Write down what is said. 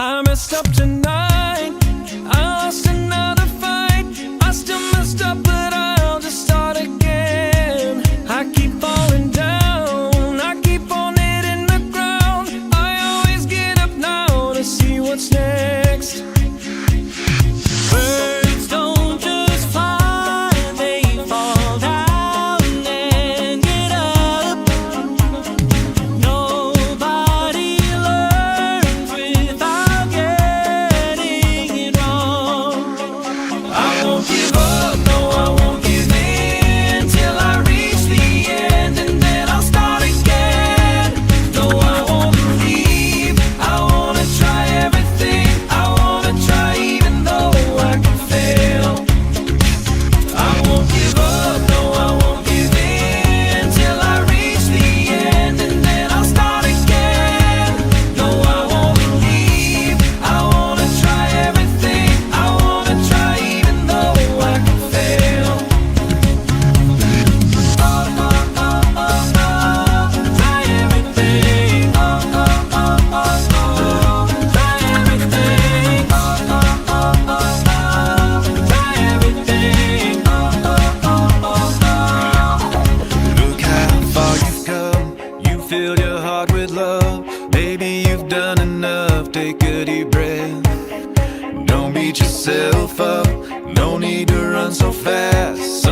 I messed up tonight. I lost another fight. I still messed up, but I'll just start again. I keep falling down. I keep on hitting the ground. I always get up now to see what's next. Birds don't just fly, they fall down and get up. Nobody learns without getting it wrong. I won't give up, no, I won't give in till I reach the end, and then I'll start again. No, I won't leave. I wanna try everything. I wanna try even though I can fail. I won't give up, no, I won't give in till I reach the end, and then I'll start again. No, I won't leave. I wanna try everything. I wanna try even though I can fail. Try everything. Try everything. Look how far you've come. You filled your heart with love. Baby, you've done enough. Take a deep breath. Don't beat yourself up. No need to run so fast.